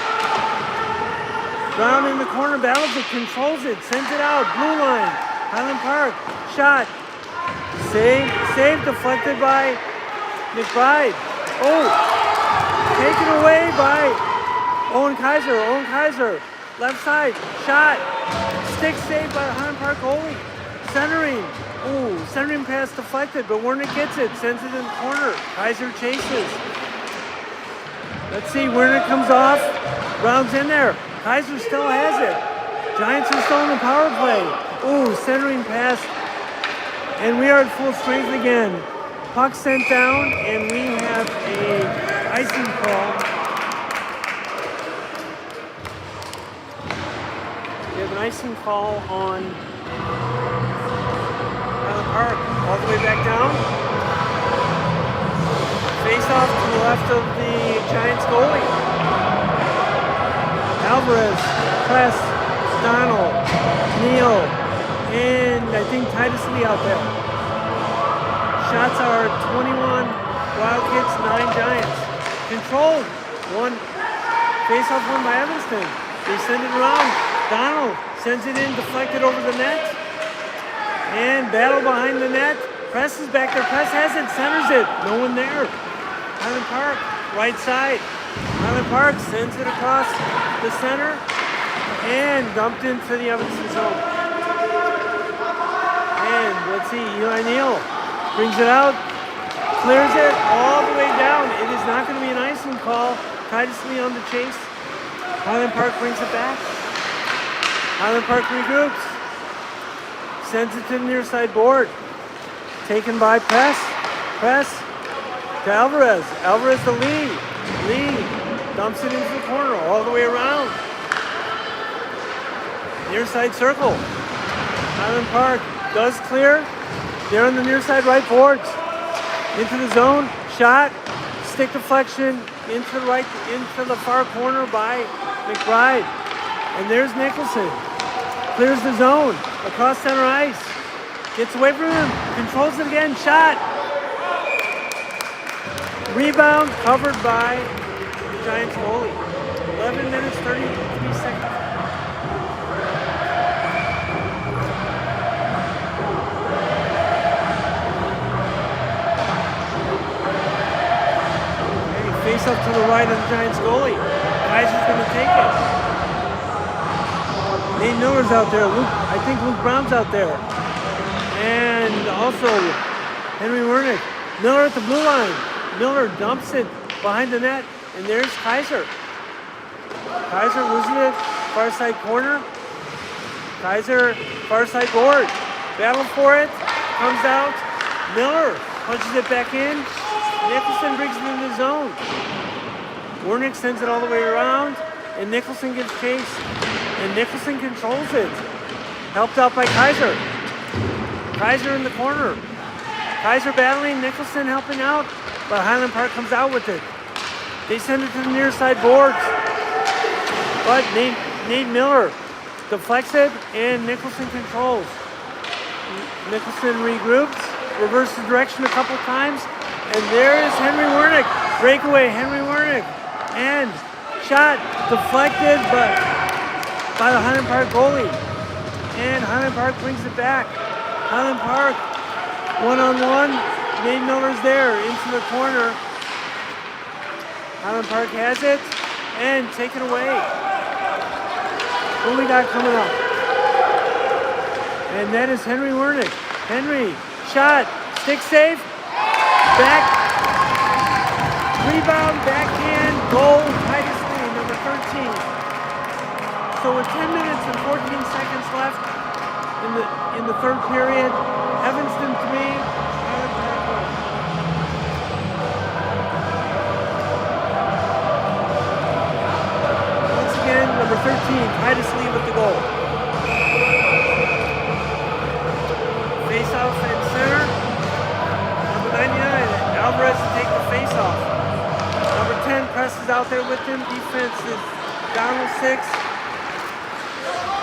[SPEAKER 1] Brown in the corner battles it, controls it, sends it out. Blue line. Highland Park. Shot. Save deflected by McBride. Oh. Taken away by Owen Kaiser. Owen Kaiser. Left side. Shot. Stick saved by the Highland Park goalie. Centering. Ooh, centering pass deflected, but Wernick gets it. Sends it in the corner. Kaiser chases. Let's see. Wernick comes off. Brown's in there. Kaiser still has it. Giants are still in the power play. Ooh, centering pass. And we are at full strength again. Puck sent down, and we have a icing call. We have an icing call on Highland Park. All the way back down. Face off to the left of the Giants goalie. Alvarez, Press, Donald, Neal, and I think Titus Lee out there. Shots are 21 Wildcats, 9 Giants. Controlled. One face-off won by Evanston. They send it around. Donald sends it in, deflected over the net. And battle behind the net. Press is back there. Press has it, centers it. No one there. Highland Park, right side. Highland Park sends it across the center and dumped into the Evanston zone. And let's see, Eli Neal brings it out, clears it all the way down. It is not going to be an icing call. Titus Lee on the chase. Highland Park brings it back. Highland Park regroups. Sends it to the near side board. Taken by Press. Press to Alvarez. Alvarez to Lee. Lee dumps it into the corner all the way around. Near side circle. Highland Park does clear. They're on the near side right boards. Into the zone. Shot. Stick deflection into the right, into the far corner by McBride. And there's Nicholson. Clears the zone. Across center ice. Gets away from him. Controls it again. Shot. Rebound covered by the Giants goalie. 11 minutes, 33 seconds. Okay, face up to the right of the Giants goalie. Kaiser's going to take it. Nate Miller's out there. I think Luke Brown's out there. And also Henry Wernick. Miller at the blue line. Miller dumps it behind the net, and there's Kaiser. Kaiser losing it, far side corner. Kaiser, far side board. Battle for it, comes out. Miller punches it back in. Nicholson brings it into the zone. Wernick sends it all the way around, and Nicholson gives chase. And Nicholson controls it. Helped out by Kaiser. Kaiser in the corner. Kaiser battling, Nicholson helping out. But Highland Park comes out with it. They send it to the near side boards. But Nate Miller deflects it, and Nicholson controls. Nicholson regroups, reverses direction a couple times, and there is Henry Wernick. Breakaway, Henry Wernick. And shot deflected by the Highland Park goalie. And Highland Park brings it back. Highland Park, one-on-one. Nate Miller's there into the corner. Highland Park has it and taken away. What we got coming up? And that is Henry Wernick. Henry, shot, stick save, back, rebound, backhand, goal, Titus Lee, number 13. So with 10 minutes and 14 seconds left, in the third period. Evanston 3, Highland Park 1. Once again, number 13, Titus Lee with the goal. Face off in center. Number 99, Alvarez to take the face off. Number 10 presses out there with him. Defense is Donald 6,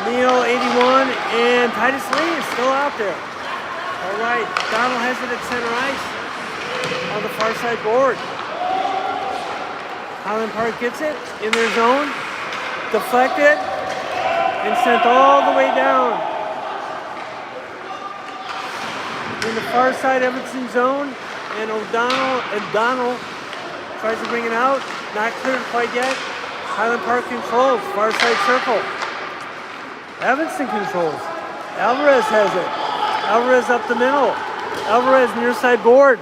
[SPEAKER 1] Neil 81, and Titus Lee is still out there. All right, Donald has it at center ice on the far side board. Highland Park gets it in their zone, deflected, and sent all the way down. In the far side Evanston zone, and O'Donnell tries to bring it out, not cleared quite yet. Highland Park controls, far side circle. Evanston controls. Alvarez has it. Alvarez up the middle. Alvarez near side board.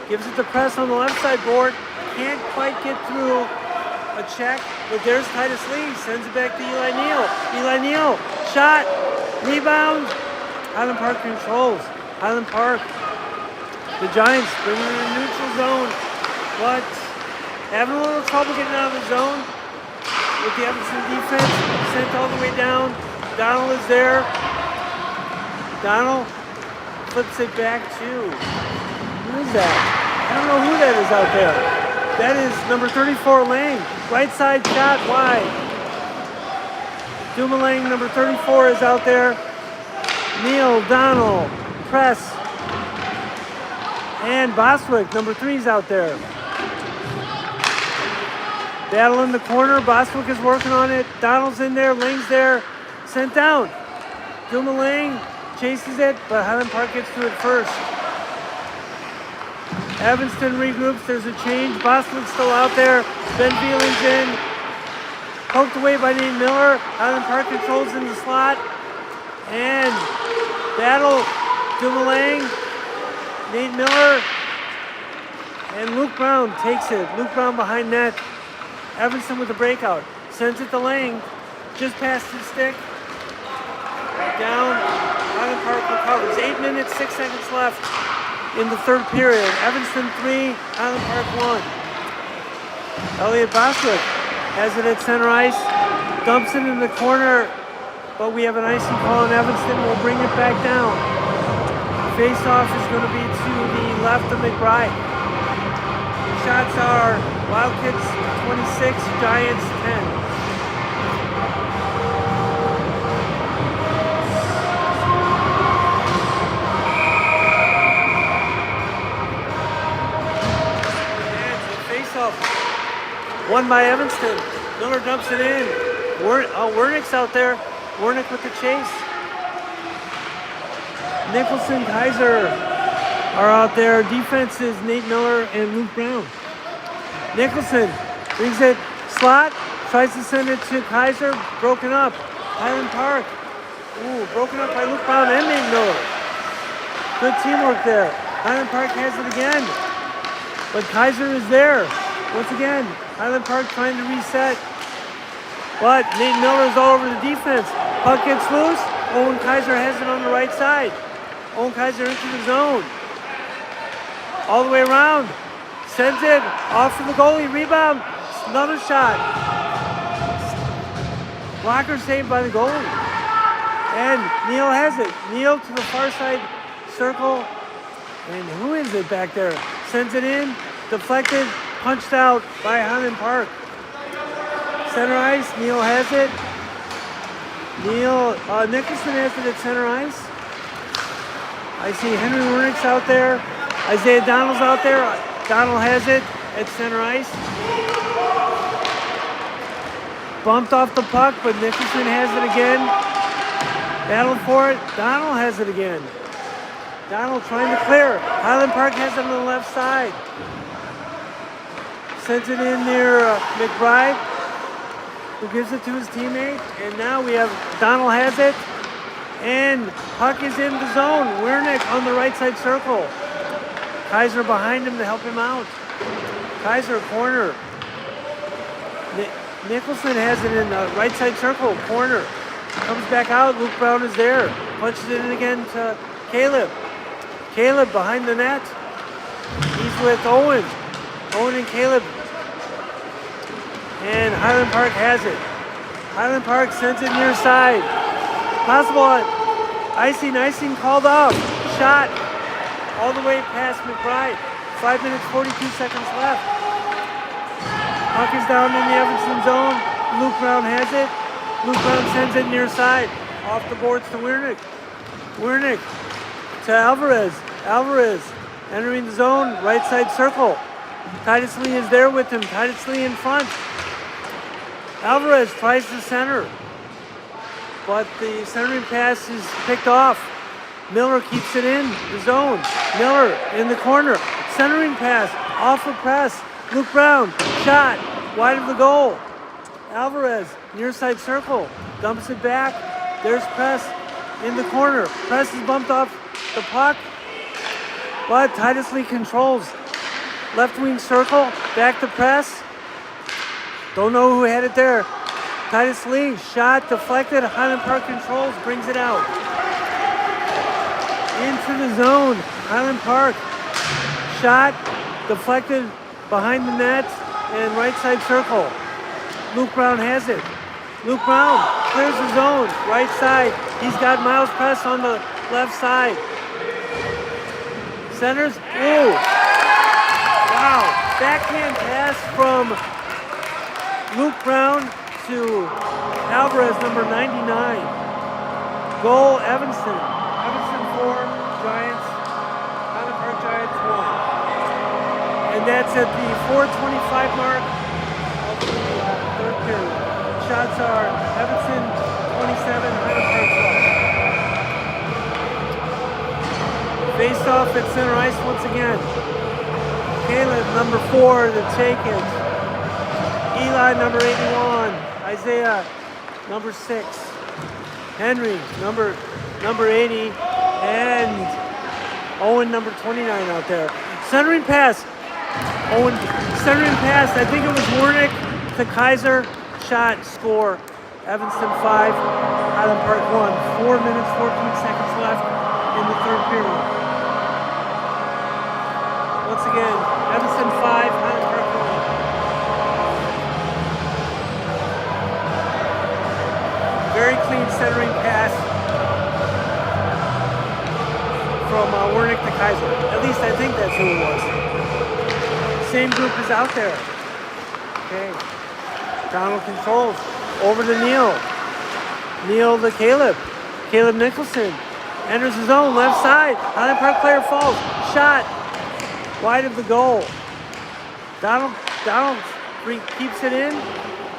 [SPEAKER 1] Gives it to press on the left side board. Can't quite get through a check, but there's Titus Lee. Sends it back to Eli Neal. Eli Neal, shot, rebound. Highland Park controls. Highland Park. The Giants bring it in a neutral zone, but having a little trouble getting out of the zone. With the Evanston defense sent all the way down. Donald is there. Donald flips it back to, who is that? I don't know who that is out there. That is number 34, Lang. Right side shot wide. Dumoulin, number 34, is out there. Neil, Donald, press. And Bostwick, number 3, is out there. Battle in the corner. Bostwick is working on it. Donald's in there. Lang's there. Sent down. Dumoulin chases it, but Highland Park gets to it first. Evanston regroups. There's a change. Bostwick's still out there. Ben Feeling's in. Poked away by Nate Miller. Highland Park controls in the slot. And battle. Dumoulin. Nate Miller. And Luke Brown takes it. Luke Brown behind net. Evanston with the breakout. Sends it to Lang. Just past his stick. Down. Highland Park recovers. 8 minutes, 6 seconds left in the third period. Evanston 3, Highland Park 1. Elliot Bostwick has it at center ice. Dumps it in the corner. But we have an icing call on Evanston. We'll bring it back down. Face-off is going to be to the left of McBride. Shots are Wildcats 26, Giants 10. Won by Evanston. Miller dumps it in. Wernick's out there. Wernick with the chase. Nicholson, Kaiser are out there. Defense is Nate Miller and Luke Brown. Nicholson brings it slot. Tries to send it to Kaiser. Broken up. Highland Park. Ooh, broken up by Luke Brown and Nate Miller. Good teamwork there. Highland Park has it again. But Kaiser is there. Once again, Highland Park trying to reset. But Nate Miller is all over the defense. Puck gets loose. Owen Kaiser has it on the right side. Owen Kaiser into the zone. All the way around. Sends it off to the goalie. Rebound. Another shot. Blocker saved by the goalie. And Neil has it. Neil to the far side circle. And who is it back there? Sends it in. Deflected. Punched out by Highland Park. Center ice, Neil has it. Nicholson has it at center ice. I see Henry Wernick's out there. Isaiah Donald's out there. Donald has it at center ice. Bumped off the puck, but Nicholson has it again. Battle for it. Donald has it again. Donald trying to clear. Highland Park has it on the left side. Sends it in near McBride, who gives it to his teammate. And now we have Donald has it. And puck is in the zone. Wernick on the right side circle. Kaiser behind him to help him out. Kaiser corner. Nicholson has it in the right side circle, corner. Comes back out. Luke Brown is there. Punches it in again to Caleb. Caleb behind the net. He's with Owen. Owen and Caleb. And Highland Park has it. Highland Park sends it near side. Possible icing called off. Shot all the way past McBride. 5 minutes, 42 seconds left. Puck is down in the Evanston zone. Luke Brown has it. Luke Brown sends it near side. Off the boards to Wiernick. Wiernick to Alvarez. Alvarez entering the zone. Right side circle. Titus Lee is there with him. Titus Lee in front. Alvarez tries to center. But the centering pass is picked off. Miller keeps it in the zone. Miller in the corner. Centering pass. Off the press. Luke Brown. Shot. Wide of the goal. Alvarez. Near side circle. Dumps it back. There's Press in the corner. Press is bumped off the puck. But Titus Lee controls. Left wing circle. Back to Press. Don't know who had it there. Titus Lee. Shot deflected. Highland Park controls. Brings it out. Into the zone. Highland Park. Shot deflected behind the net and right side circle. Luke Brown has it. Luke Brown clears the zone. Right side. He's got Miles Press on the left side. Centers. Ooh. Wow. Backhand pass from Luke Brown to Alvarez, number 99. Goal, Evanston. Evanston 4, Giants. Highland Park Giants 1. And that's at the 4:25 mark of the third period. Shots are Evanston 27, Highland Park 12. Face off at center ice once again. Caleb, number 4, to take it. Eli, number 81. Isaiah, number 6. Henry, number 80. And Owen, number 29 out there. Centering pass. Owen, centering pass. I think it was Wiernick to Kaiser. Shot, score. Evanston 5, Highland Park 1. 4 minutes, 14 seconds left in the third period. Once again, Evanston 5, Highland Park 1. Very clean centering pass from Wiernick to Kaiser. At least I think that's who it was. Same group is out there. Okay. Donald controls. Over to Neal. Neal to Caleb. Caleb Nicholson enters the zone. Left side. Highland Park player falls. Shot. Wide of the goal. Donald keeps it in.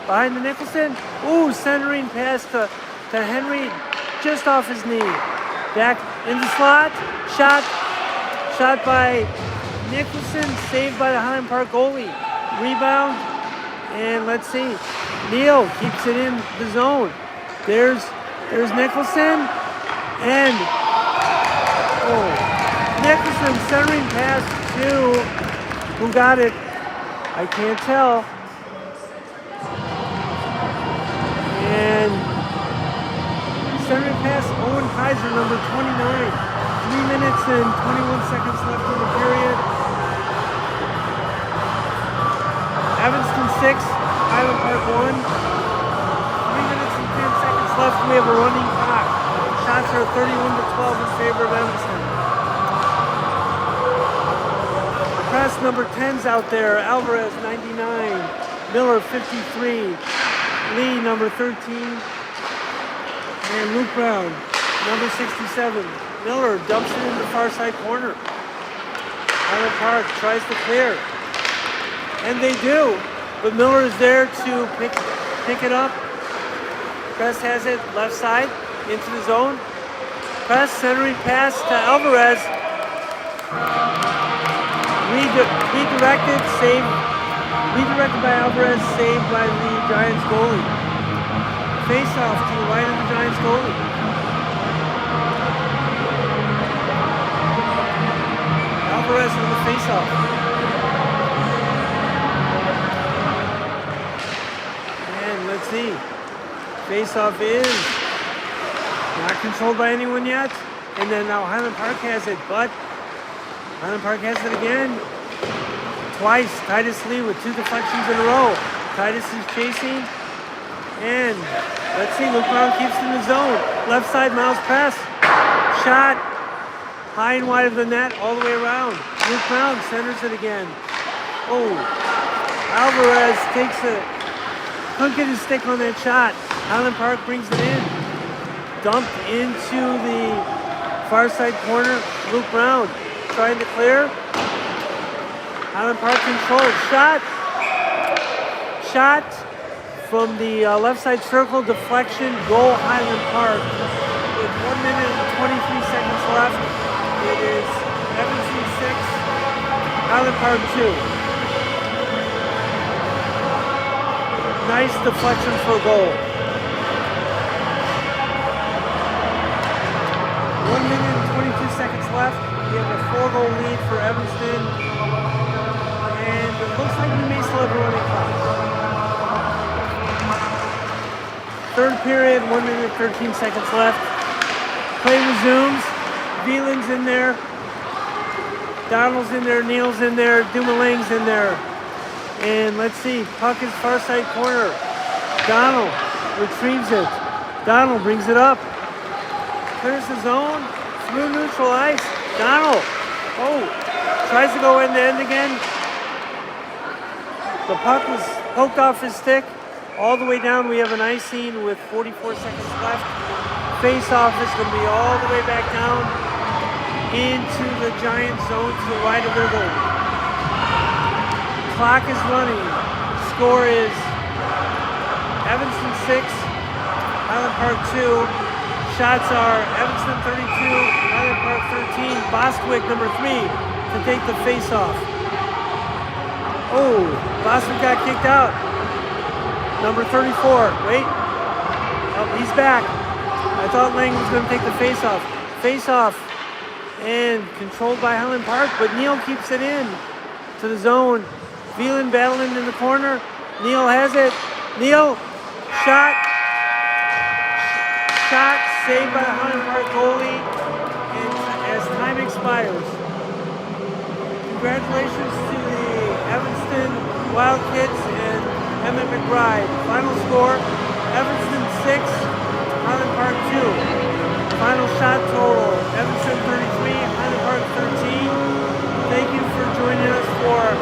[SPEAKER 1] Behind the Nicholson. Ooh, centering pass to Henry. Just off his knee. Back in the slot. Shot by Nicholson. Saved by the Highland Park goalie. Rebound. And let's see. Neal keeps it in the zone. There's Nicholson. And Nicholson centering pass to who got it? I can't tell. And centering pass, Owen Kaiser, number 29. 3 minutes and 21 seconds left in the period. Evanston 6, Highland Park 1. 3 minutes and 10 seconds left. We have a running clock. Shots are 31-12 in favor of Evanston. Press number 10's out there. Alvarez 99. Miller 53. Lee number 13. And Luke Brown number 67. Miller dumps it in the far side corner. Highland Park tries to clear. And they do. But Miller is there to pick it up. Press has it left side into the zone. Press centering pass to Alvarez. Redirected by Alvarez, saved by the Giants goalie. Face off to the right of the Giants goalie. Alvarez on the face off. And let's see. Face off is controlled by anyone yet. And then now Highland Park has it, but Highland Park has it again. Twice. Titus Lee with 2 deflections in a row. Titus is chasing. And let's see, Luke Brown keeps in the zone. Left side, Miles press. Shot. High and wide of the net, all the way around. Luke Brown centers it again. Oh. Alvarez takes it. Couldn't get his stick on that shot. Highland Park brings it in. Dumped into the far side corner. Luke Brown trying to clear. Highland Park controls. Shot. Shot from the left side circle. Deflection. Goal Highland Park. With 1 minute and 23 seconds left. It is Evanston 6, Highland Park 2. Nice deflection for a goal. 1 minute and 22 seconds left. We have a 4-goal lead for Evanston. And it looks like we may still have a running clock. Third period, 1 minute and 13 seconds left. Play resumes. Veland's in there. Donald's in there. Neal's in there. Dumouling's in there. And let's see, puck is far side corner. Donald retrieves it. Donald brings it up. Clears the zone. Through neutral ice. Donald. Oh, tries to go end to end again. The puck was poked off his stick. All the way down, we have an icing with 44 seconds left. Face-off is going to be all the way back down into the Giant zone to the right of their goal. Clock is running. Score is Evanston 6, Highland Park 2. Shots are Evanston 32, Highland Park 13. Bostwick, number 3, to take the face-off. Oh, Bostwick got kicked out. Number 34, wait. Oh, he's back. I thought Lang was going to take the face-off. Face-off. And controlled by Highland Park, but Neal keeps it in to the zone. Veland battling in the corner. Neal has it. Neal, shot. Shot saved by the Highland Park goalie as time expires. Congratulations to the Evanston Wild Kids and Emmett McBride. Final score, Evanston 6, Highland Park 2. Final shot total, Evanston 33, Highland Park 13. Thank you for joining us for